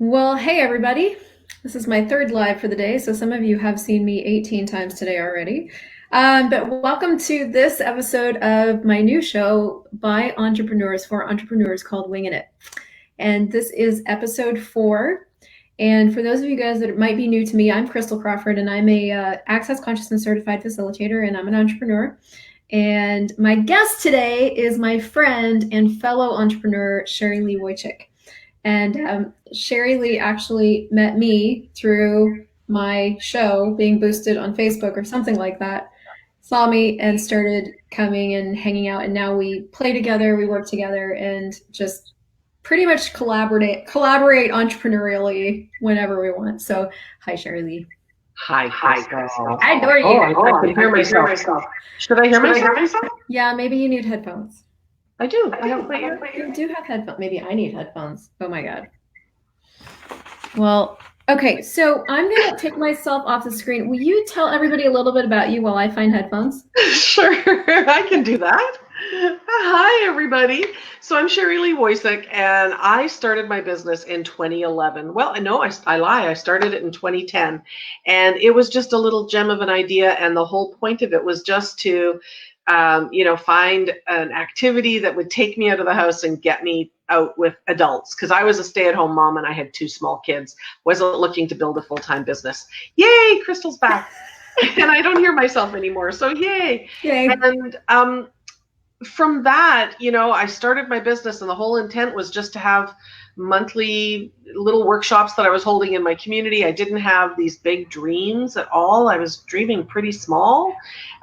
Well, hey everybody. This is my third live for the day, so some of you have seen me 18 times today already. But welcome to this episode of my new show by entrepreneurs for entrepreneurs called Wingin It. And this is episode 4. And for those of you guys that might be new to me, I'm Christel Crawford, and I'm a Access Consciousness certified facilitator, and I'm an entrepreneur. And my guest today is my friend and fellow entrepreneur, Sherri-Lee Woycik. And Sherri-Lee actually met me through my show being boosted on Facebook or something like that. Saw me and started coming and hanging out. And now we play together, we work together, and just pretty much collaborate entrepreneurially whenever we want. So, hi, Sherri-Lee. Hi, Christel. I adore you. I can hear myself. Should I hear myself? Yeah, maybe you need headphones. I do. You do have headphones. Maybe I need headphones. Oh my God. Well, okay, so I'm going to take myself off the screen. Will you tell everybody a little bit about you while I find headphones? Sure, I can do that. Hi, everybody. So I'm Sherri-Lee Woycik, and I started my business in 2011. Well, no, I lie. I started it in 2010, and it was just a little gem of an idea, and the whole point of it was just to find an activity that would take me out of the house and get me out with adults, because I was a stay-at-home mom and I had 2 small kids. Wasn't looking to build a full-time business. Yay, Christel's back. And I don't hear myself anymore, so yay. And from that, I started my business, and the whole intent was just to have monthly little workshops that I was holding in my community. I didn't have these big dreams at all. I was dreaming pretty small,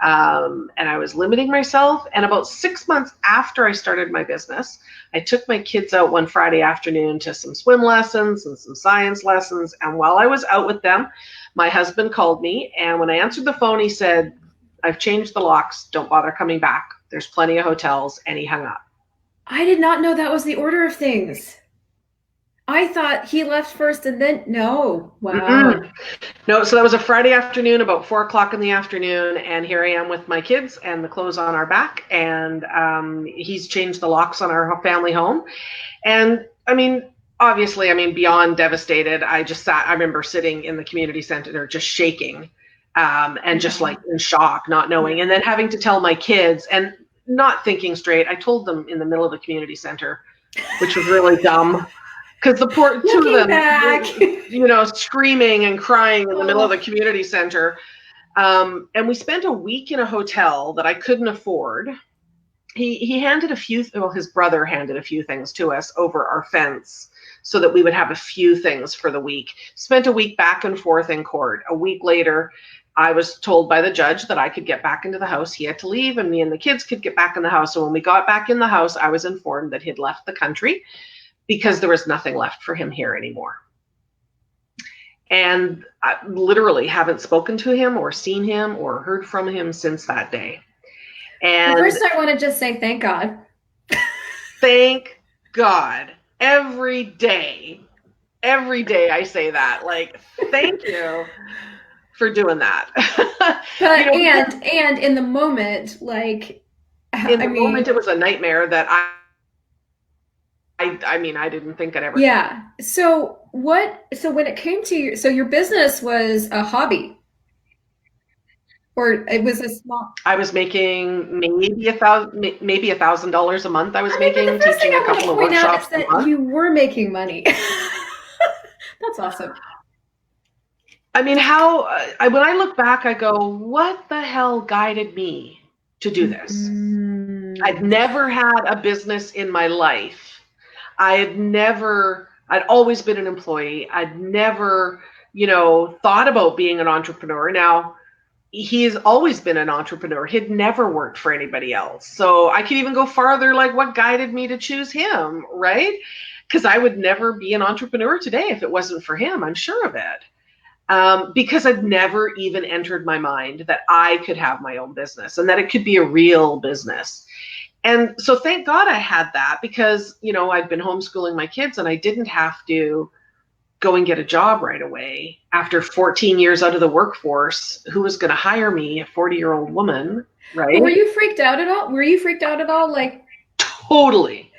and I was limiting myself. And about 6 months after I started my business, I took my kids out one Friday afternoon to some swim lessons and some science lessons. And while I was out with them, my husband called me. And when I answered the phone, he said, "I've changed the locks. Don't bother coming back. There's plenty of hotels." And he hung up. I did not know that was the order of things. I thought he left first and then, no. Wow. Mm-mm. No, so that was a Friday afternoon, about 4 o'clock in the afternoon, and here I am with my kids and the clothes on our back, and he's changed the locks on our family home. And obviously, beyond devastated. I remember sitting in the community center just shaking, and just like in shock, not knowing, and then having to tell my kids and not thinking straight. I told them in the middle of the community center, which was really dumb. Because the poor 2 of them, screaming and crying in the middle of the community center. And we spent a week in a hotel that I couldn't afford. He handed his brother handed a few things to us over our fence so that we would have a few things for the week. Spent a week back and forth in court. A week later, I was told by the judge that I could get back into the house. He had to leave, and me and the kids could get back in the house. So when we got back in the house, I was informed that he'd left the country, because there was nothing left for him here anymore. And I literally haven't spoken to him or seen him or heard from him since that day. And first, I want to just say thank God. Thank God. Every day I say that, like, thank you for doing that. But and in the moment, like, moment, it was a nightmare that I didn't think I'd ever. Yeah. So when it came to your business was a hobby, or it was a small. I was making maybe $1,000 a month. I was making, but the first teaching thing a couple of workshops is that you were making money. That's awesome. When I look back, I go, what the hell guided me to do this? I'd never had a business in my life. I'd always been an employee. I'd never, thought about being an entrepreneur. Now, he's always been an entrepreneur. He'd never worked for anybody else. So I could even go farther, like, what guided me to choose him, right? Because I would never be an entrepreneur today if it wasn't for him. I'm sure of it. Because I'd never even entered my mind that I could have my own business and that it could be a real business. And so thank God I had that, because, I'd been homeschooling my kids, and I didn't have to go and get a job right away after 14 years out of the workforce. Who was going to hire me, a 40-year-old woman, right? Were you freaked out at all? Like, Totally.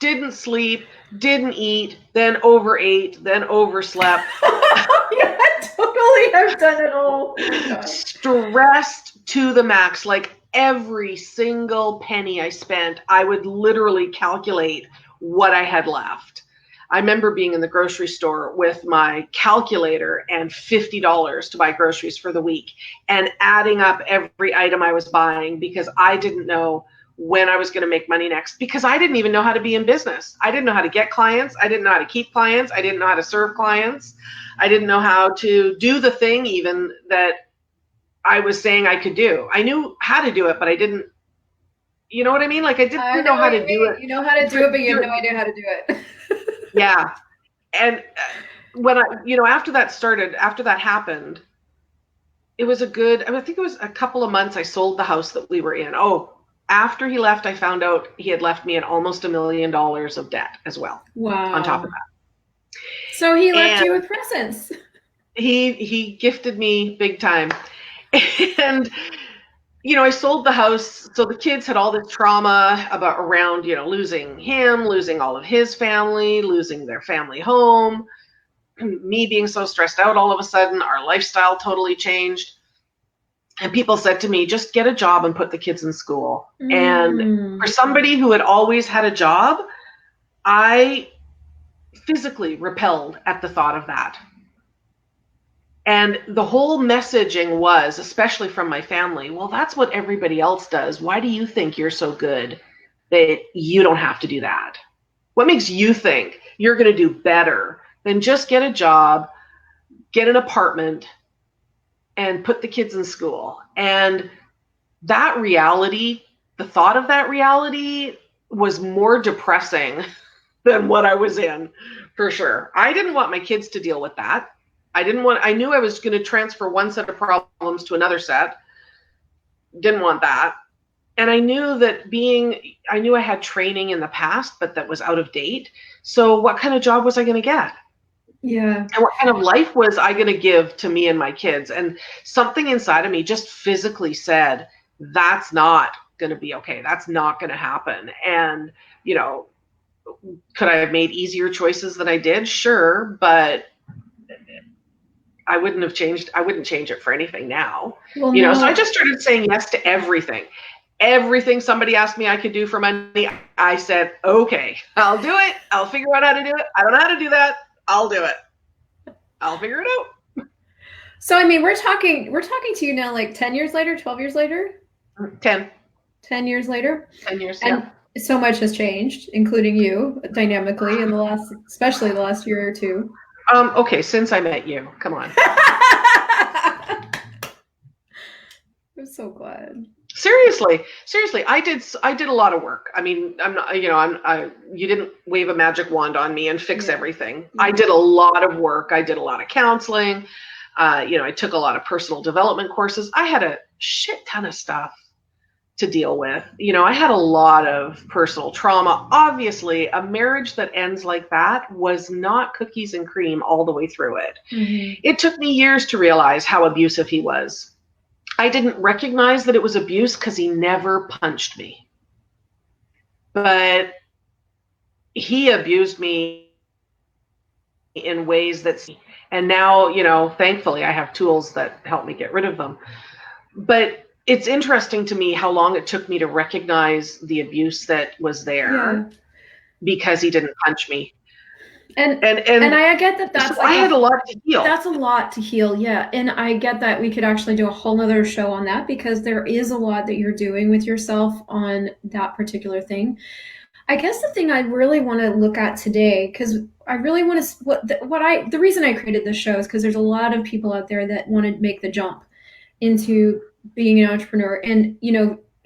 didn't sleep, didn't eat, then overate, then overslept. Yeah, totally. I've done it all. Oh my God. Stressed to the max. Like every single penny I spent, I would literally calculate what I had left. I remember being in the grocery store with my calculator and $50 to buy groceries for the week and adding up every item I was buying because I didn't know when I was going to make money next, because I didn't even know how to be in business. I didn't know how to get clients. I didn't know how to keep clients. I didn't know how to serve clients. I didn't know how to do the thing even that I was saying I could do. I knew how to do it, but I didn't, you know what I mean? Like I didn't know how to do it. You know how to do it, but you have no idea how to do it. Yeah. And when after that happened, it was I think it was a couple of months I sold the house that we were in. Oh, after he left, I found out he had left me in almost $1 million of debt as well. Wow. On top of that. So he left you with presents. He gifted me big time. And, I sold the house. So the kids had all this trauma around, losing him, losing all of his family, losing their family home, me being so stressed out all of a sudden, our lifestyle totally changed. And people said to me, just get a job and put the kids in school. And for somebody who had always had a job, I physically repelled at the thought of that. And the whole messaging was, especially from my family, well, that's what everybody else does. Why do you think you're so good that you don't have to do that? What makes you think you're going to do better than just get a job, get an apartment, and put the kids in school? And that reality, the thought of that reality was more depressing than what I was in, for sure. I didn't want my kids to deal with that. I knew I was going to transfer one set of problems to another set. Didn't want that. And I knew I had training in the past, but that was out of date. So what kind of job was I going to get? Yeah. And what kind of life was I going to give to me and my kids? And something inside of me just physically said, that's not going to be okay. That's not going to happen. And, could I have made easier choices than I did? Sure. But I wouldn't change it for anything now. Well, so I just started saying yes to everything. Everything somebody asked me I could do for money, I said, okay, I'll do it. I'll figure out how to do it. I don't know how to do that. I'll do it. I'll figure it out. So, I mean, we're talking to you now, like 10 years later, 12 years later? 10 years later? 10 years, and yeah. So much has changed, including you, dynamically, especially the last year or two. Okay, since I met you, come on. I'm so glad. Seriously, I did a lot of work. I mean, I'm not, you didn't wave a magic wand on me and fix everything. Mm-hmm. I did a lot of work. I did a lot of counseling. I took a lot of personal development courses. I had a shit ton of stuff to deal with. I had a lot of personal trauma. Obviously, a marriage that ends like that was not cookies and cream all the way through it. Mm-hmm. It took me years to realize how abusive he was. I didn't recognize that it was abuse because he never punched me. But he abused me in ways and now, thankfully I have tools that help me get rid of them. But it's interesting to me how long it took me to recognize the abuse that was there because he didn't punch me. And I get that so I had a lot to heal. That's a lot to heal, yeah. And I get that we could actually do a whole nother show on that because there is a lot that you're doing with yourself on that particular thing. I guess the thing I really want to look at today, because I really want to, the reason I created this show is because there's a lot of people out there that want to make the jump into being an entrepreneur and,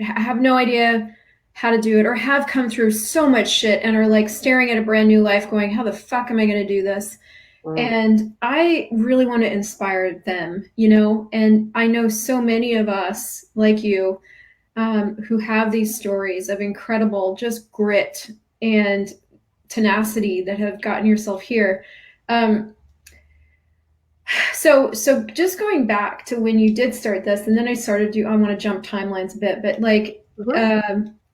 have no idea how to do it or have come through so much shit and are like staring at a brand new life going, how the fuck am I going to do this? And I really want to inspire them, and I know so many of us like you who have these stories of incredible just grit and tenacity that have gotten yourself here. So just going back to when you did start this, and then I want to jump timelines a bit, but like,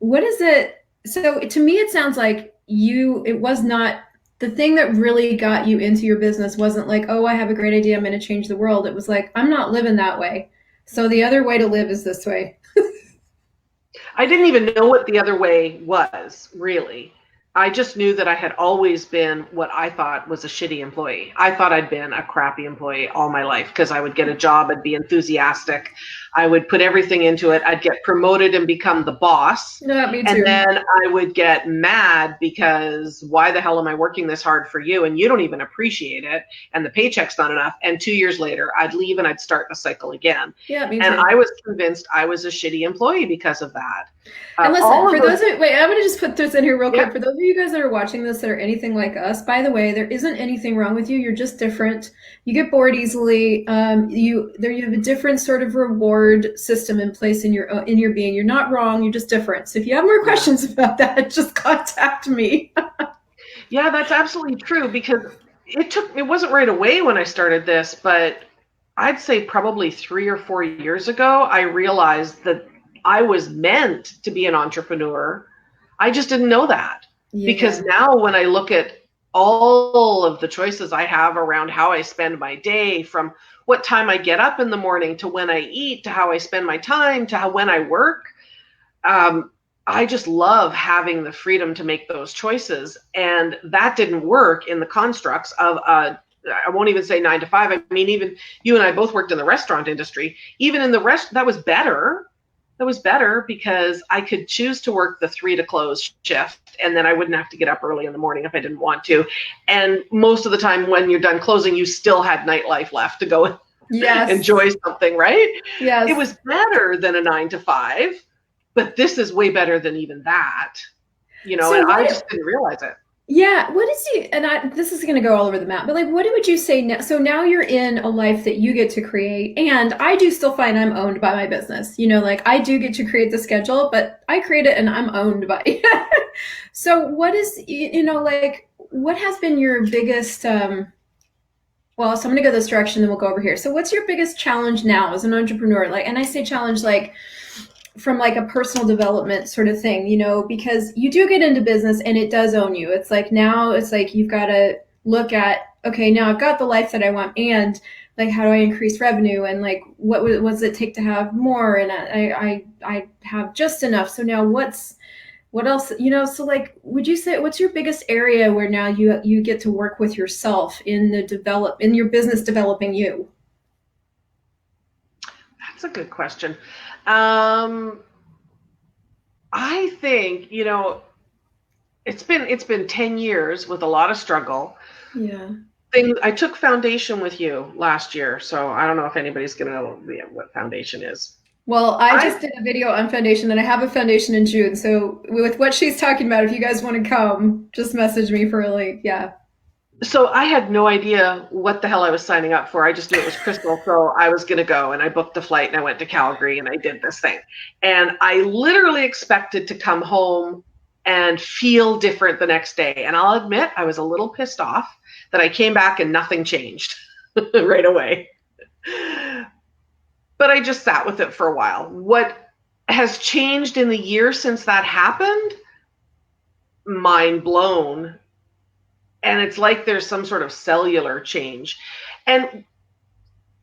what is it? So to me, it sounds like it was not the thing that really got you into your business wasn't like, oh, I have a great idea, I'm going to change the world. It was like, I'm not living that way. So the other way to live is this way. I didn't even know what the other way was, really. I just knew that I had always been what I thought was a shitty employee. I thought I'd been a crappy employee all my life because I would get a job, I'd be enthusiastic, I would put everything into it, I'd get promoted and become the boss. Yeah, me too. And then I would get mad because why the hell am I working this hard for you and you don't even appreciate it and the paycheck's not enough. And 2 years later, I'd leave and I'd start the cycle again. Yeah, me too. And I was convinced I was a shitty employee because of that. And listen, for those wait, I'm going to just put this in here real quick. For those of you guys that are watching this that are anything like us, by the way, there isn't anything wrong with you. You're just different. You get bored easily. You have a different sort of reward system in place in your being. You're not wrong. You're just different. So if you have more questions about that, just contact me. Yeah, that's absolutely true because it wasn't right away when I started this, but I'd say probably 3 or 4 years ago, I realized that I was meant to be an entrepreneur. I just didn't know that. Yeah. Because now when I look at all of the choices I have around how I spend my day, from what time I get up in the morning to when I eat, to how I spend my time, to when I work, I just love having the freedom to make those choices. And that didn't work in the constructs of I won't even say 9 to 5. I mean, even you and I both worked in the restaurant industry. Even in the that was better. That was better because I could choose to work the 3 to close shift, and then I wouldn't have to get up early in the morning if I didn't want to. And most of the time when you're done closing, you still had nightlife left to go enjoy something, right? Yes. It was better than a 9 to 5, but this is way better than even that. I just didn't realize it. Yeah, this is going to go all over the map, but like, what would you say now? So now you're in a life that you get to create, and I do still find I'm owned by my business. Like I do get to create the schedule, but I create it and I'm owned by it. So what is, like, what has been your biggest, so I'm going to go this direction, then we'll go over here. So what's your biggest challenge now as an entrepreneur? Like, and I say challenge, like, from like a personal development sort of thing, because you do get into business and it does own you. It's like, now it's like, you've got to look at, okay, now I've got the life that I want, and like, how do I increase revenue? And like, what does it take to have more? And I have just enough. So now what else, so like, would you say, what's your biggest area where now you get to work with yourself in your business developing you? That's a good question. I think, it's been 10 years with a lot of struggle. Yeah. I took foundation with you last year, so I don't know if anybody's going to know what foundation is. Well, I just did a video on foundation, and I have a foundation in June. So with what she's talking about, if you guys want to come, just message me for a link. Yeah. So I had no idea what the hell I was signing up for. I just knew it was Christel, so I was going to go, and I booked a flight, and I went to Calgary, and I did this thing. And I literally expected to come home and feel different the next day. And I'll admit, I was a little pissed off that I came back and nothing changed right away. But I just sat with it for a while. What has changed in the year since that happened? Mind blown. And it's like there's some sort of cellular change. And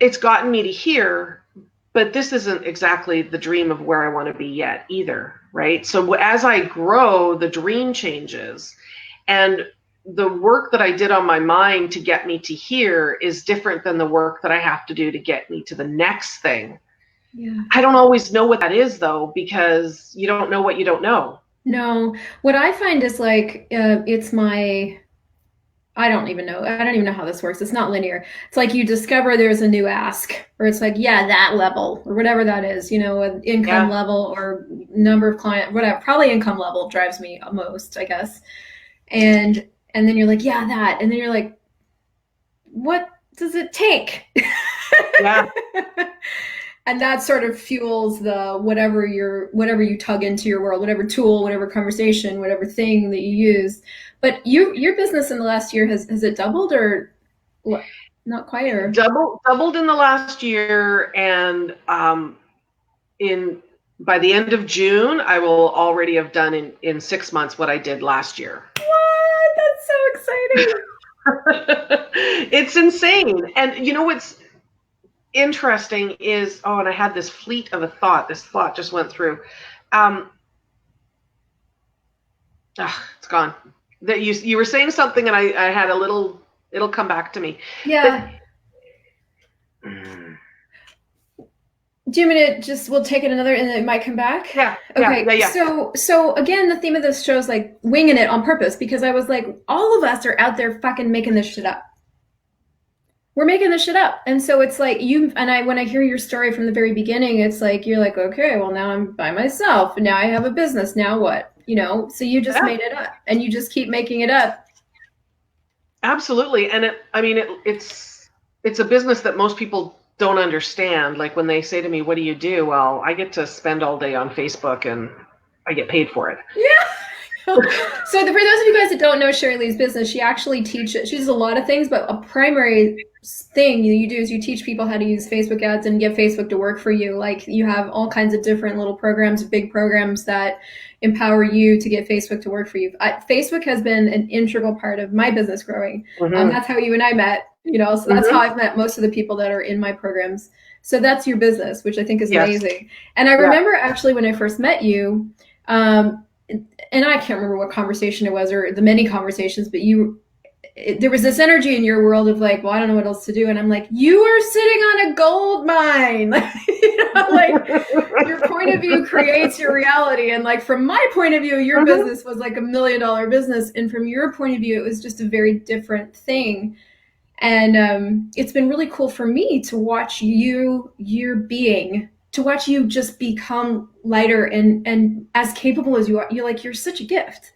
it's gotten me to here, but this isn't exactly the dream of where I want to be yet either, right? So as I grow, the dream changes. And the work that I did on my mind to get me to here is different than the work that I have to do to get me to the next thing. Yeah. I don't always know what that is, though, because you don't know what you don't know. No. What I find is like, I don't even know how this works. It's not linear. It's like you discover there's a new ask, or it's like, yeah, that level, or whatever that is, an income level or number of client, whatever. Probably income level drives me most, I guess. And then you're like, yeah, that. And then you're like, what does it take? Yeah. And that sort of fuels the whatever you tug into your world, whatever tool, whatever conversation, whatever thing that you use. But your business in the last year, has it doubled, or what? Not quite, or doubled in the last year, and by the end of June, I will already have done in 6 months what I did last year. exciting. It's insane. And you know what's interesting is, and I had this fleet of a thought. This thought just went through. It's gone. That you were saying something, and I had a little. It'll come back to me. Yeah. But, do you mean we'll take it another and it might come back? Yeah. Okay. Yeah. So again, the theme of this show is like winging it on purpose, because I was like, all of us are out there fucking making this shit up. We're making this shit up. And so it's like when I hear your story from the very beginning, it's like, you're like, okay, well now I'm by myself and now I have a business. Now what? So you just made it up and you just keep making it up. Absolutely. And it's a business that most people don't understand. Like when they say to me, what do you do? Well, I get to spend all day on Facebook and I get paid for it. Yeah. So for those of you guys that don't know Sherri-Lee's business, she actually teaches, she does a lot of things, but a primary thing you do is you teach people how to use Facebook ads and get Facebook to work for you. Like you have all kinds of different little programs, big programs that empower you to get Facebook to work for you. Facebook has been an integral part of my business growing. That's how you and I met, so that's how I've met most of the people that are in my programs. So that's your business, which I think is amazing. And I remember actually when I first met you, and I can't remember what conversation it was or the many conversations, but there was this energy in your world of like, well, I don't know what else to do. And I'm like, you are sitting on a gold mine. Like your point of view creates your reality. And like, from my point of view, your business was like $1 million business. And from your point of view, it was just a very different thing. And it's been really cool for me to watch to watch you just become lighter and as capable as you are. You're such a gift.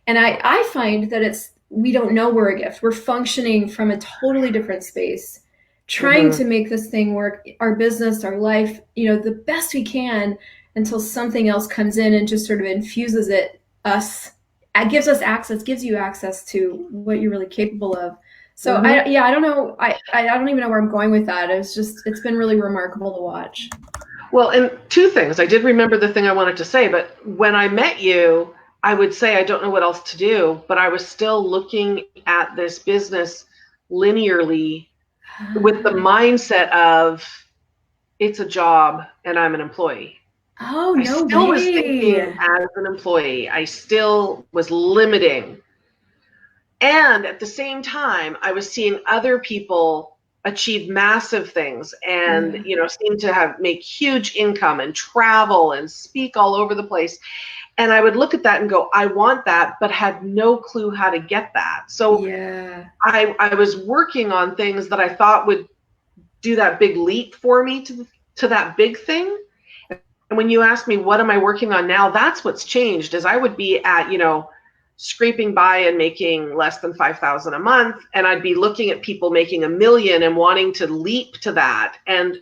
And I find that we don't know we're a gift. We're functioning from a totally different space, trying to make this thing work, our business, our life, the best we can, until something else comes in and just sort of infuses it gives you access to what you're really capable of. So I don't know. I don't even know where I'm going with that. It's been really remarkable to watch. Well, and two things. I did remember the thing I wanted to say, but when I met you, I would say I don't know what else to do, but I was still looking at this business linearly with the mindset of it's a job and I'm an employee. Oh, no way. I still was thinking as an employee. I still was limiting. And at the same time, I was seeing other people achieve massive things and, seem to make huge income and travel and speak all over the place. And I would look at that and go, I want that, but had no clue how to get that. So I was working on things that I thought would do that big leap for me to that big thing. And when you ask me, what am I working on now? That's what's changed. Is I would be at, scraping by and making less than $5,000 a month. And I'd be looking at people making $1 million and wanting to leap to that. And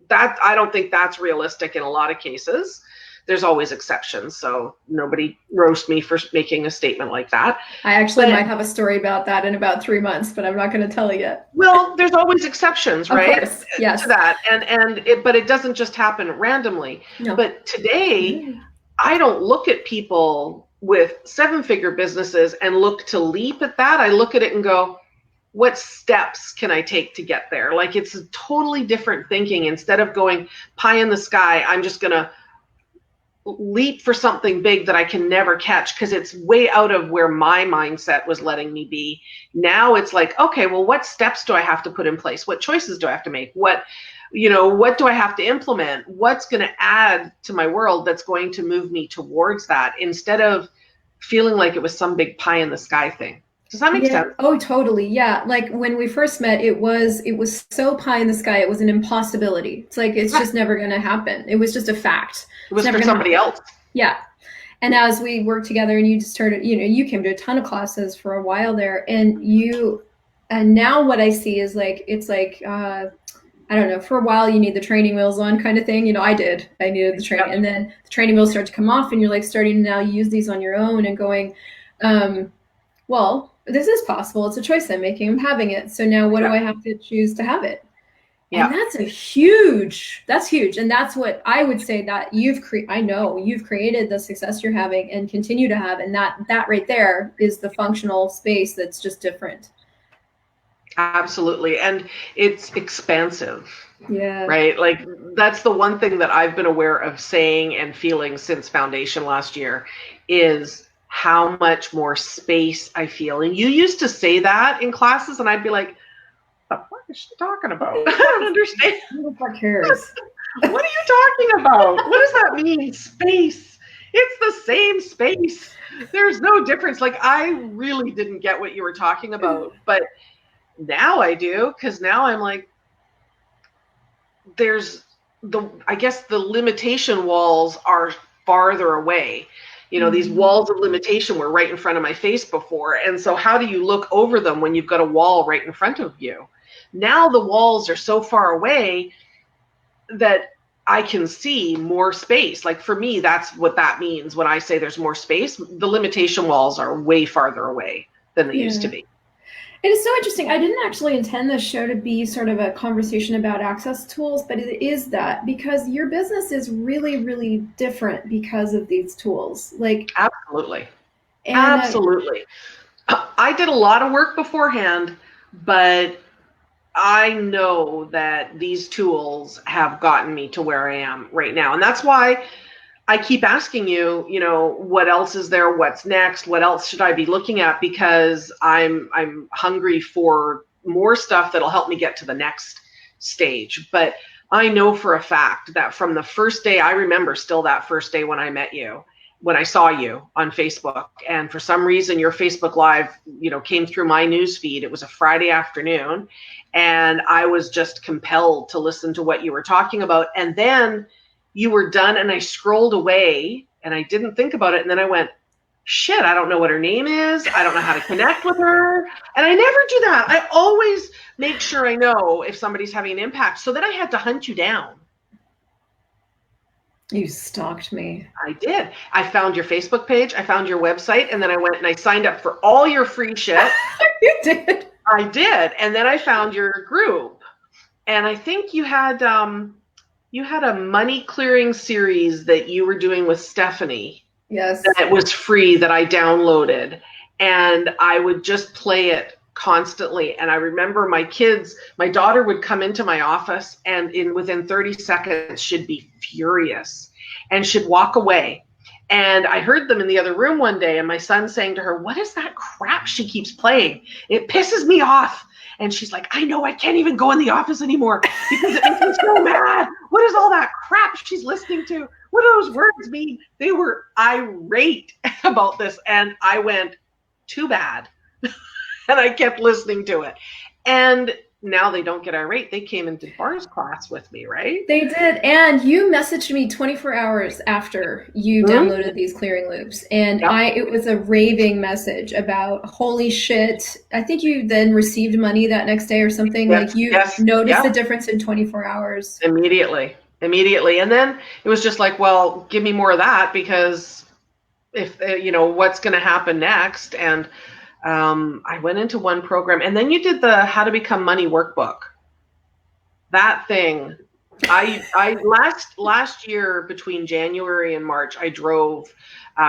that, I don't think that's realistic in a lot of cases. There's always exceptions. So nobody roast me for making a statement like that. I actually might have a story about that in about 3 months, but I'm not going to tell you yet. Well, there's always exceptions, right? Of course, yes. To that. But it doesn't just happen randomly. No. But today, I don't look at people with 7-figure businesses and look to leap at that. I look at it and go, what steps can I take to get there? Like, it's a totally different thinking. Instead of going pie in the sky, I'm just going to leap for something big that I can never catch because it's way out of where my mindset was letting me be. Now it's like, okay, well, what steps do I have to put in place? What choices do I have to make? What do I have to implement? What's going to add to my world that's going to move me towards that, instead of feeling like it was some big pie in the sky thing? Does that make sense? Oh, totally. Yeah. Like when we first met, it was so pie in the sky. It was an impossibility. It's like, it's just never going to happen. It was just a fact. It was for somebody else. Yeah. And as we worked together and you just started, you came to a ton of classes for a while there, and now what I see is like, it's like, I don't know, for a while you need the training wheels on kind of thing. I needed the training, and then the training wheels start to come off and you're like starting to now use these on your own and going, well, this is possible. It's a choice I'm making. I'm having it. So now what do I have to choose to have it? And Yeah. that's huge. And that's what I would say that I know you've created the success you're having and continue to have. And that right there is the functional space that's just different. Absolutely. And it's expansive, Yeah. right? Like that's the one thing that I've been aware of saying and feeling since foundation last year is how much more space I feel. And you used to say that in classes and I'd be like, what is she talking about? I don't understand. Who cares? What are you talking about? What does that mean? Space. It's the same space. There's no difference. Like I really didn't get what you were talking about, but now I do, because now I'm like, I guess the limitation walls are farther away. These walls of limitation were right in front of my face before. And so how do you look over them when you've got a wall right in front of you? Now the walls are so far away that I can see more space. Like for me, that's what that means when I say there's more space. The limitation walls are way farther away than they used to be. It is so interesting. I didn't actually intend this show to be sort of a conversation about access tools, but it is that because your business is really, really different because of these tools. Like absolutely. Absolutely. I did a lot of work beforehand, but I know that these tools have gotten me to where I am right now. And that's why I keep asking you, what else is there? What's next? What else should I be looking at? Because I'm hungry for more stuff that'll help me get to the next stage. But I know for a fact that from the first day, I remember still that first day when I met you, when I saw you on Facebook, and for some reason your Facebook Live, came through my news feed. It was a Friday afternoon, and I was just compelled to listen to what you were talking about. And then you were done, and I scrolled away, and I didn't think about it. And then I went, shit, I don't know what her name is. I don't know how to connect with her. And I never do that. I always make sure I know if somebody's having an impact. So then I had to hunt you down. You stalked me. I did. I found your Facebook page. I found your website. And then I went and I signed up for all your free shit. You did. I did. And then I found your group. And I think you had a money clearing series that you were doing with Stephanie. Yes. That was free that I downloaded. And I would just play it constantly. And I remember my daughter would come into my office and within 30 seconds she'd be furious and she'd walk away. And I heard them in the other room one day, and my son saying to her, what is that crap she keeps playing? It pisses me off. And she's like, I know, I can't even go in the office anymore because it makes me so mad. What is all that crap she's listening to? What do those words mean? They were irate about this. And I went, too bad. And I kept listening to it. And now they don't get irate. They came into Bar's class with me, right? They did. And you messaged me 24 hours after you downloaded these clearing loops. And it was a raving message about, holy shit. I think you then received money that next day or something. Yes, like you noticed the difference in 24 hours. Immediately. And then it was just like, well, give me more of that, because if, what's going to happen next? And I went into one program, and then you did the How to Become Money workbook. That thing, I last year between January and March, I drove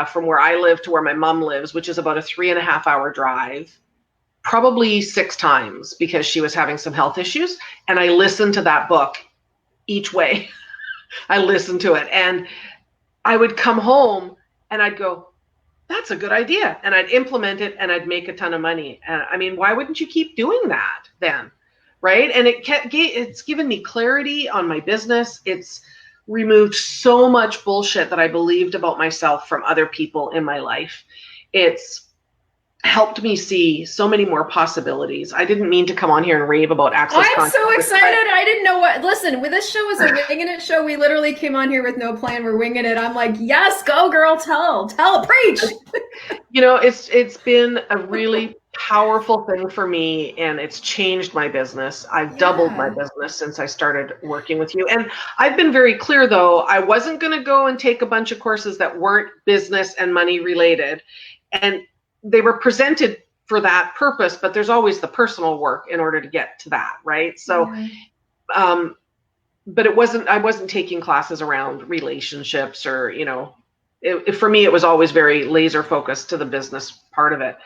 from where I live to where my mom lives, which is about a 3.5 hour drive, probably 6 times, because she was having some health issues. And I listened to that book each way. I listened to it, and I would come home and I'd go, that's a good idea. And I'd implement it and I'd make a ton of money. I mean, why wouldn't you keep doing that then? Right. And it's given me clarity on my business. It's removed so much bullshit that I believed about myself from other people in my life. It's helped me see so many more possibilities. I didn't mean to come on here and rave about access. I'm so excited. I didn't know what. Listen, with this show is a Wingin It show. We literally came on here with no plan. We're winging it. I'm like, yes, go girl, tell, preach. It's been a really powerful thing for me, and it's changed my business. I've doubled my business since I started working with you. And I've been very clear, though, I wasn't going to go and take a bunch of courses that weren't business and money related. And they were presented for that purpose, but there's always the personal work in order to get to that, right? So But I wasn't taking classes around relationships or, for me, it was always very laser focused to the business part of it.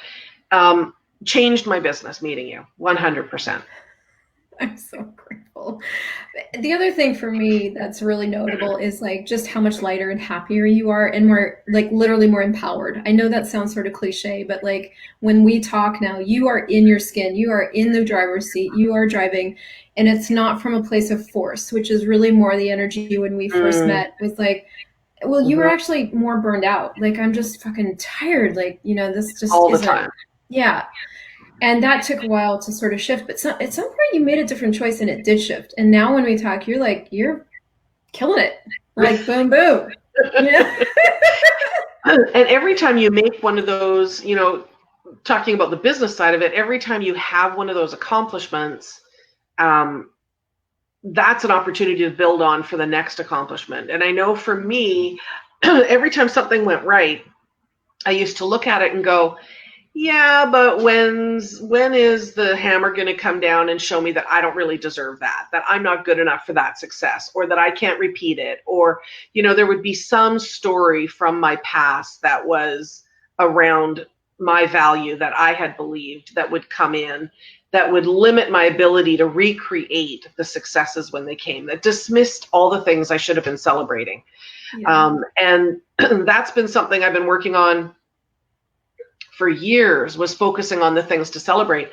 Changed my business meeting you 100%. I'm so grateful. The other thing for me that's really notable is like just how much lighter and happier you are and more like literally more empowered. I know that sounds sort of cliche, but like when we talk now, you are in your skin, you are in the driver's seat, you are driving, and it's not from a place of force, which is really more the energy when we first met was like, well, you were actually more burned out. Like, I'm just fucking tired. Like, this just all the isn't. time. Yeah. And that took a while to sort of shift, but at some point you made a different choice and it did shift. And now when we talk, you're killing it. Like boom, boom. Yeah. And every time you make one of those, talking about the business side of it, every time you have one of those accomplishments, that's an opportunity to build on for the next accomplishment. And I know for me, every time something went right, I used to look at it and go, yeah, but when is the hammer going to come down and show me that I don't really deserve that I'm not good enough for that success, or that I can't repeat it, or, there would be some story from my past that was around my value that I had believed that would come in, that would limit my ability to recreate the successes when they came, that dismissed all the things I should have been celebrating. Yeah. And that's been something I've been working on for years, was focusing on the things to celebrate.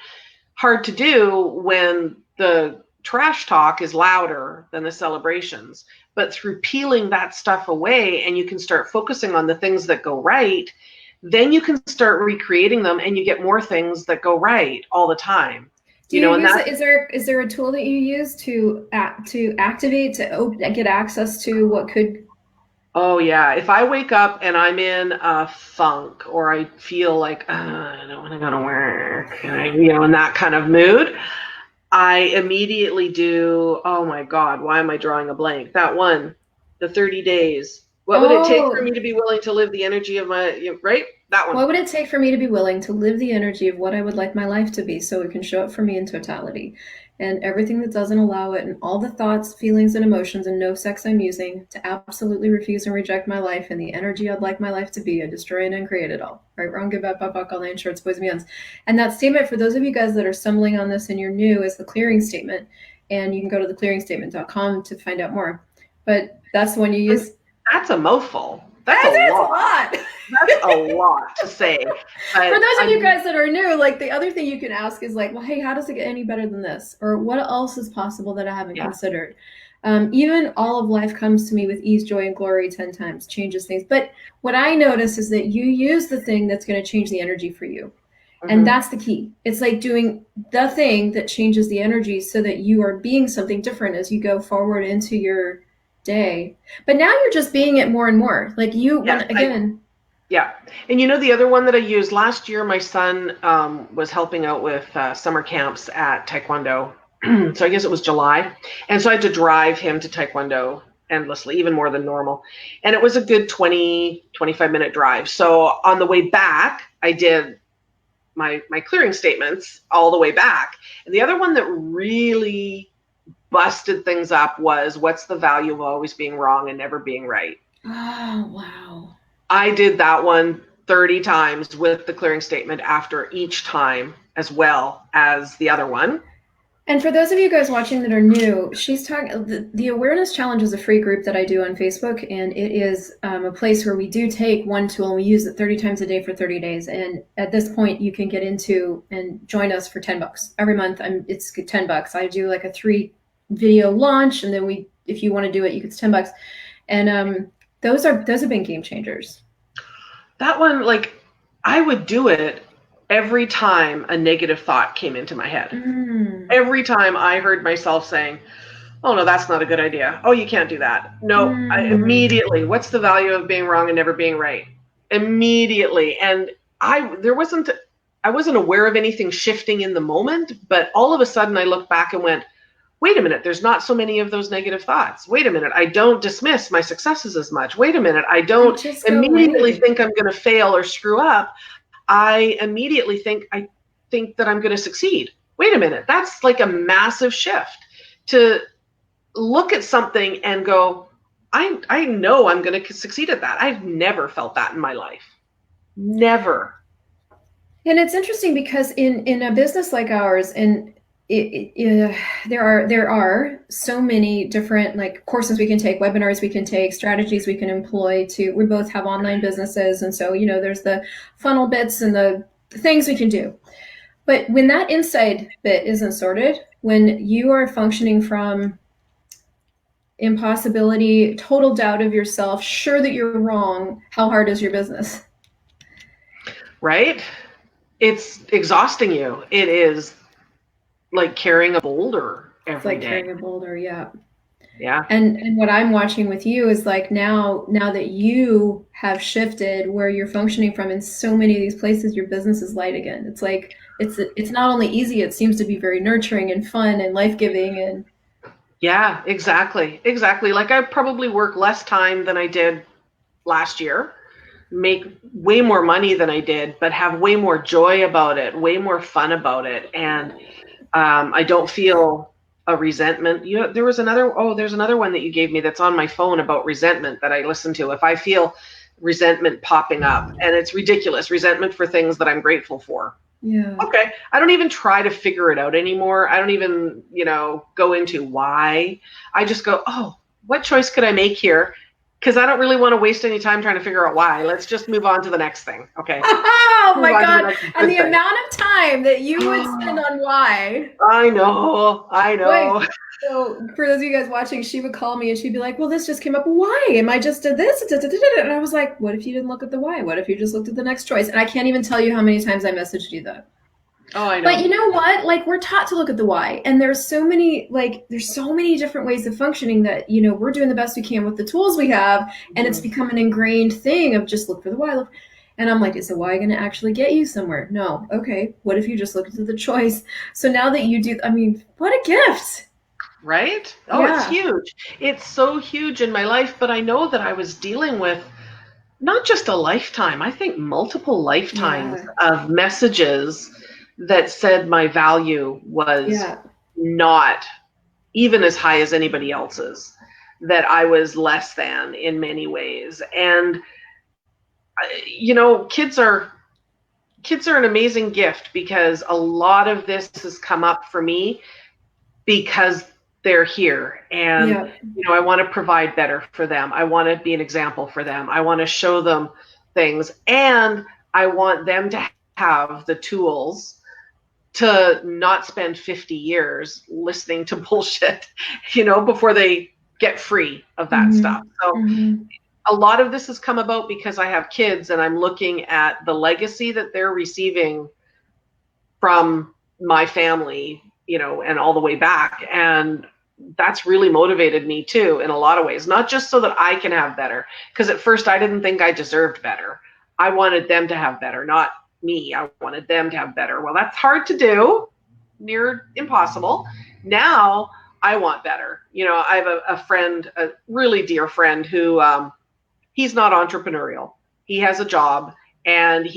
Hard to do when the trash talk is louder than the celebrations. But through peeling that stuff away, and you can start focusing on the things that go right, then you can start recreating them, and you get more things that go right all the time. Is there a tool that you use to activate, to get access to what could? Oh, yeah. If I wake up and I'm in a funk, or I feel like, I don't want to go to work, and in that kind of mood, I immediately do, oh my God, why am I drawing a blank? That one, the 30 days. What would it take for me to be willing to live the energy of right? That one. What would it take for me to be willing to live the energy of what I would like my life to be so it can show up for me in totality? And everything that doesn't allow it, and all the thoughts, feelings, and emotions, and no sex I'm using to absolutely refuse and reject my life and the energy I'd like my life to be, I destroy and uncreate it all. Right, wrong, good, bad, buck, all nine shorts, boys and beyonds. And that statement, for those of you guys that are stumbling on this and you're new, is the clearing statement. And you can go to theclearingstatement.com to find out more. But that's the one you use. That's a mouthful. That's a lot. That's a lot to say. For those of you guys that are new, like, the other thing you can ask is like, well, hey, how does it get any better than this? Or what else is possible that I haven't considered? Even all of life comes to me with ease, joy, and glory 10 times, changes things. But what I notice is that you use the thing that's going to change the energy for you. Mm-hmm. And that's the key. It's like doing the thing that changes the energy so that you are being something different as you go forward into your day. But now you're just being it more and more. Like again. Yeah. And the other one that I used last year, my son was helping out with summer camps at Taekwondo. So I guess it was July. And so I had to drive him to Taekwondo endlessly, even more than normal. And it was a good 25-minute drive. So on the way back, I did my clearing statements all the way back. And the other one that really busted things up was, what's the value of always being wrong and never being right? Oh, wow. I did that one 30 times with the clearing statement after each time, as well as the other one. And for those of you guys watching that are new, she's talking, the Awareness Challenge is a free group that I do on Facebook, and it is a place where we do take one tool and we use it 30 times a day for 30 days. And at this point, you can get into and join us for $10 every month. It's $10. I do like a 3-video launch, and then if you want to do it, it's $10. And those have been game changers. That one, like, I would do it every time a negative thought came into my head. Every time I heard myself saying, oh no, that's not a good idea. Oh, you can't do that. No, I immediately, what's the value of being wrong and never being right? Immediately. And I wasn't aware of anything shifting in the moment, but all of a sudden I looked back and went, wait a minute, there's not so many of those negative thoughts. Wait a minute, I don't dismiss my successes as much. Wait a minute, I don't immediately think I'm going to fail or screw up. I immediately think that I'm going to succeed. Wait a minute, that's like a massive shift to look at something and go, I know I'm going to succeed at that. I've never felt that in my life. Never. And it's interesting because in a business like ours, and there are so many different like courses we can take, webinars we can take, strategies we can employ to. We both have online businesses, and so there's the funnel bits and the things we can do. But when that inside bit isn't sorted, when you are functioning from impossibility, total doubt of yourself, sure that you're wrong, how hard is your business? Right? It's exhausting you. It is like carrying a boulder every day. It's like carrying a boulder, yeah. Yeah. And what I'm watching with you is like now that you have shifted where you're functioning from in so many of these places, your business is light again. It's like it's not only easy, it seems to be very nurturing and fun and life-giving. And yeah, exactly. Like I probably work less time than I did last year, make way more money than I did, but have way more joy about it, way more fun about it. And I don't feel a resentment. There's another one that you gave me that's on my phone about resentment that I listen to. If I feel resentment popping up, and it's ridiculous, resentment for things that I'm grateful for. yeah. Okay. I don't even try to figure it out anymore. I don't even, go into why. I just go, oh, what choice could I make here? Because I don't really want to waste any time trying to figure out why. Let's just move on to the next thing. Okay. Oh my God. And the amount of time that you would spend on why. I know. Wait, so for those of you guys watching, she would call me and she'd be like, well, this just came up. Why? Am I just did this? And I was like, what if you didn't look at the why? What if you just looked at the next choice? And I can't even tell you how many times I messaged you that. Oh, I know. But you know what? Like, we're taught to look at the why, and there's so many different ways of functioning that, we're doing the best we can with the tools we have, and it's become an ingrained thing of just look for the why. And I'm like, is the why going to actually get you somewhere? No. Okay. What if you just looked at the choice? So now that you do, I mean, what a gift. Right? Oh, yeah. It's huge. It's so huge in my life, but I know that I was dealing with not just a lifetime, I think multiple lifetimes of messages that said my value was not even as high as anybody else's, that I was less than in many ways. And, kids are an amazing gift, because a lot of this has come up for me because they're here. And, I want to provide better for them. I want to be an example for them. I want to show them things. And I want them to have the tools to not spend 50 years listening to bullshit, before they get free of that stuff. So a lot of this has come about because I have kids, and I'm looking at the legacy that they're receiving from my family, and all the way back. And that's really motivated me too, in a lot of ways, not just so that I can have better. Because at first I didn't think I deserved better. I wanted them to have better, not me. I wanted them to have better. Well, that's hard to do, near impossible. Now I want better. I have a friend, a really dear friend, who he's not entrepreneurial. He has a job, and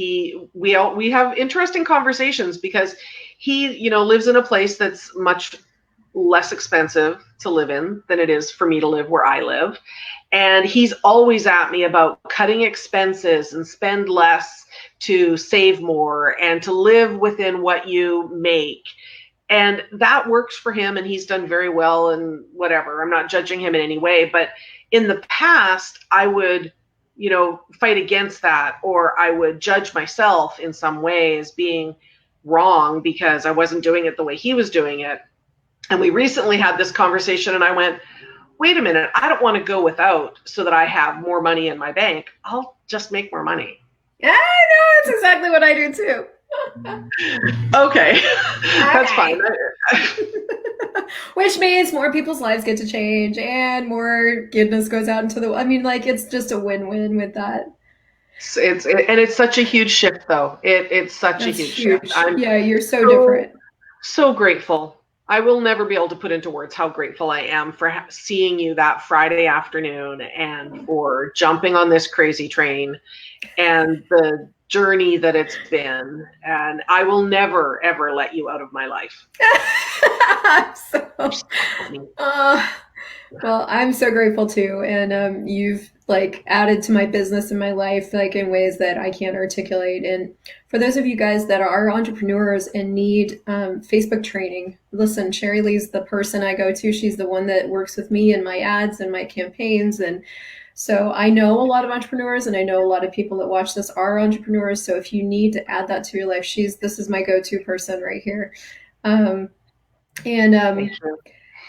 we have interesting conversations because he lives in a place that's much less expensive to live in than it is for me to live where I live. And he's always at me about cutting expenses and spend less to save more and to live within what you make. And that works for him, and he's done very well, and whatever. I'm not judging him in any way, but in the past, I would, fight against that, or I would judge myself in some way as being wrong because I wasn't doing it the way he was doing it. And we recently had this conversation, and I went, wait a minute, I don't want to go without so that I have more money in my bank. I'll just make more money. Yeah, I know. That's exactly what I do too. Okay. That's fine. Which means more people's lives get to change, and more goodness goes out into the, it's just a win-win with that. It's such a huge shift, though. It's such a huge shift. You're so different. So grateful. I will never be able to put into words how grateful I am for seeing you that Friday afternoon, and for jumping on this crazy train, and the journey that it's been, and I will never ever let you out of my life. Well, I'm so grateful too, and you've like added to my business and my life like in ways that I can't articulate. And for those of you guys that are entrepreneurs and need Facebook training, listen, Sherri-Lee's the person I go to. She's the one that works with me in my ads and my campaigns, and so I know a lot of entrepreneurs, and I know a lot of people that watch this are entrepreneurs. So if you need to add that to your life, this is my go-to person right here.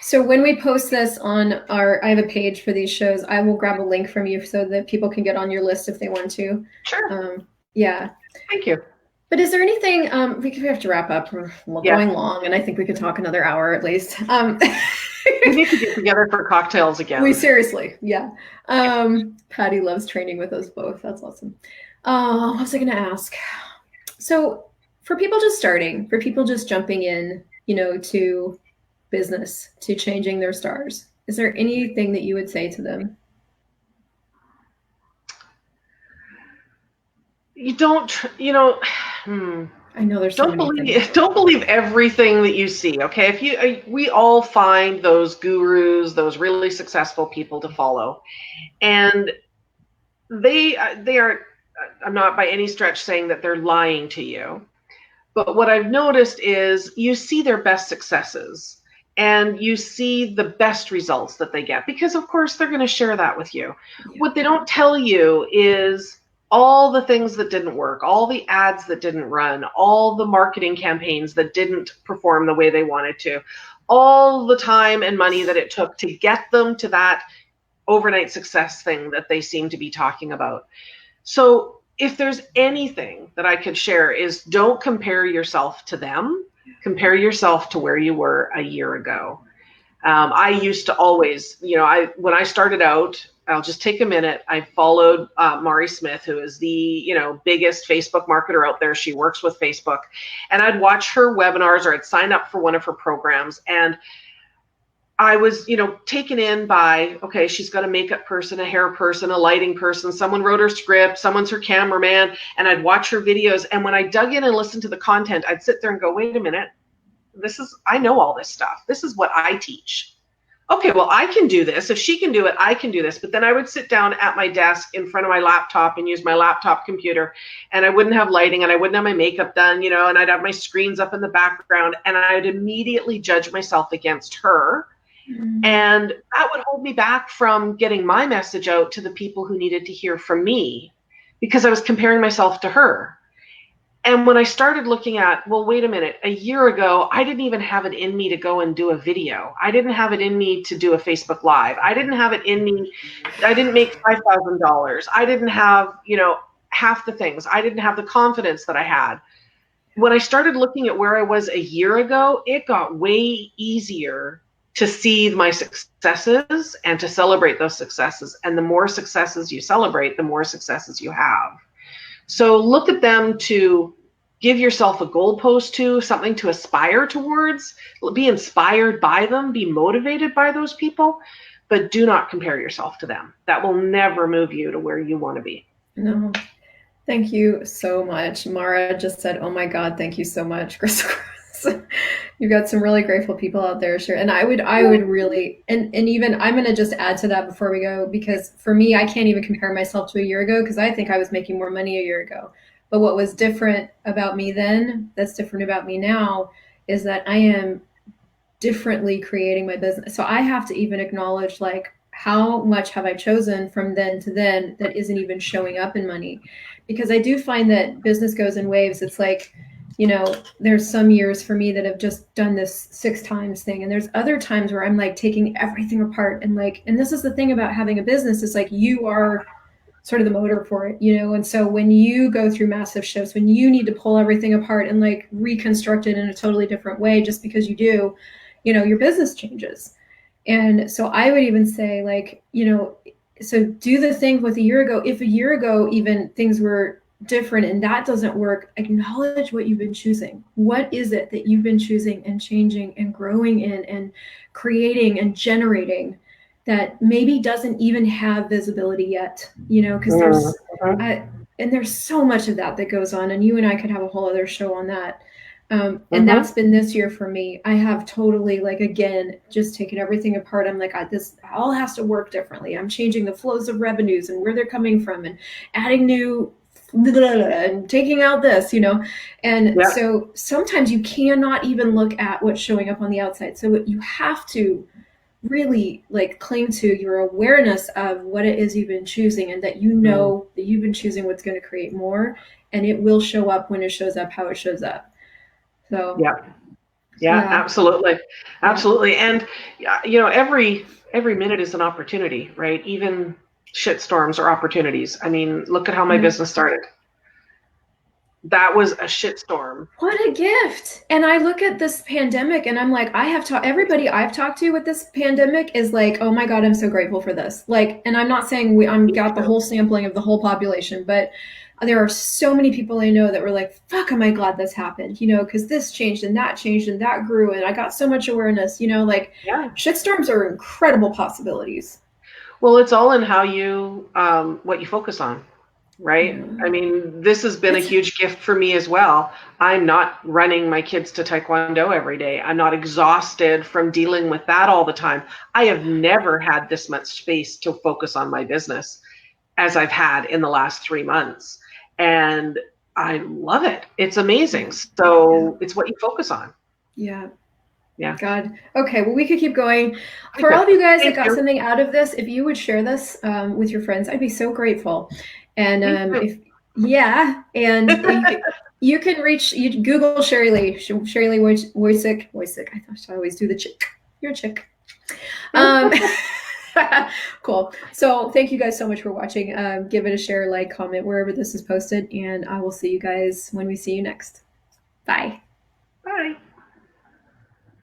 So when we post this on I have a page for these shows, I will grab a link from you so that people can get on your list if they want to. Sure. Yeah. Thank you. But is there anything, we have to wrap up, we're going long, and I think we could talk another hour at least. We need to get together for cocktails again. We seriously, yeah. Patty loves training with us both. That's awesome. What was I going to ask? So for people just starting, for people just jumping in, to business, to changing their stars, is there anything that you would say to them? You don't, I know there's so many things. Don't believe everything that you see. Okay, we all find those gurus, those really successful people to follow, and they are. I'm not by any stretch saying that they're lying to you, but what I've noticed is you see their best successes and you see the best results that they get, because of course they're going to share that with you. Yeah. What they don't tell you is all the things that didn't work, all the ads that didn't run, all the marketing campaigns that didn't perform the way they wanted to, all the time and money that it took to get them to that overnight success thing that they seem to be talking about. So if there's anything that I could share is don't compare yourself to them. Compare yourself to where you were a year ago. I used to always, when I started out, I'll just take a minute. I followed Mari Smith, who is the, biggest Facebook marketer out there. She works with Facebook, and I'd watch her webinars, or I'd sign up for one of her programs, and I was, taken in by, okay, she's got a makeup person, a hair person, a lighting person, someone wrote her script, someone's her cameraman, and I'd watch her videos. And when I dug in and listened to the content, I'd sit there and go, wait a minute, I know all this stuff. This is what I teach. Okay, well, I can do this. If she can do it, I can do this. But then I would sit down at my desk in front of my laptop and use my laptop computer, and I wouldn't have lighting, and I wouldn't have my makeup done, and I'd have my screens up in the background, and I'd immediately judge myself against her. Mm-hmm. And that would hold me back from getting my message out to the people who needed to hear from me, because I was comparing myself to her. And when I started looking at, well, wait a minute, a year ago, I didn't even have it in me to go and do a video. I didn't have it in me to do a Facebook Live. I didn't have it in me. I didn't make $5,000. I didn't have, half the things. I didn't have the confidence that I had. When I started looking at where I was a year ago, it got way easier to see my successes and to celebrate those successes. And the more successes you celebrate, the more successes you have. So look at them to give yourself a goalpost to, something to aspire towards, be inspired by them, be motivated by those people, but do not compare yourself to them. That will never move you to where you want to be. No. Thank you so much. Mara just said, oh my God, thank you so much, Christel. You've got some really grateful people out there, sure. And I would really, and even I'm going to just add to that before we go, because for me, I can't even compare myself to a year ago, because I think I was making more money a year ago. But what was different about me then, that's different about me now, is that I am differently creating my business. So I have to even acknowledge, like, how much have I chosen from then to then that isn't even showing up in money? Because I do find that business goes in waves. It's like, there's some years for me that have just done this 6 times thing. And there's other times where I'm like taking everything apart and this is the thing about having a business, is like you are sort of the motor for it, And so when you go through massive shifts, when you need to pull everything apart and like reconstruct it in a totally different way, just because you do, your business changes. And so I would even say so do the thing with a year ago. If a year ago, even things were different and that doesn't work, acknowledge what you've been choosing. What is it that you've been choosing and changing and growing in and creating and generating that maybe doesn't even have visibility yet, because and there's so much of that that goes on, and you and I could have a whole other show on that. And Mm-hmm. that's been this year for me. I have totally, like, again, just taken everything apart. I'm like, this all has to work differently. I'm changing the flows of revenues and where they're coming from, and adding new and taking out this, and Yeah. so sometimes you cannot even look at what's showing up on the outside. So you have to really, like, cling to your awareness of what it is you've been choosing, and that Mm. that you've been choosing what's going to create more, and it will show up when it shows up, how it shows up. So Yeah. Yeah, yeah, absolutely. yeah, Absolutely. And every minute is an opportunity, right? Even shit storms are opportunities. I mean, look at how my yeah. business started. That was a shit storm. What a gift. And I look at this pandemic and I'm like, everybody I've talked to with this pandemic is like, oh my God, I'm so grateful for this. Like, and I'm not saying I'm Me got the too. whole sampling of the whole population, but there are so many people I know that were like, fuck, am I glad this happened, because this changed and that grew. And I got so much awareness, like, Yeah. shitstorms are incredible possibilities. Well, it's all in how you what you focus on, right? Yeah. I mean, this has been a It's, huge gift for me as well. I'm not running my kids to Taekwondo every day. I'm not exhausted from dealing with that all the time. I have never had this much space to focus on my business as I've had in the last 3 months. And I love it. It's amazing. yeah. Yeah. So it's what you focus on. Yeah. Yeah. God. Okay. Well, we could keep going. I For all could. of you guys that Thank got you. something out of this, if you would share this with your friends, I'd be so grateful. And Me too. if yeah, and you can reach you Google Sherri-Lee Woycik. I thought I always do the chick. You're a chick. Um, cool. So thank you guys so much for watching. Give it a share, like, comment wherever this is posted, and I will see you guys when we see you next. Bye. Bye.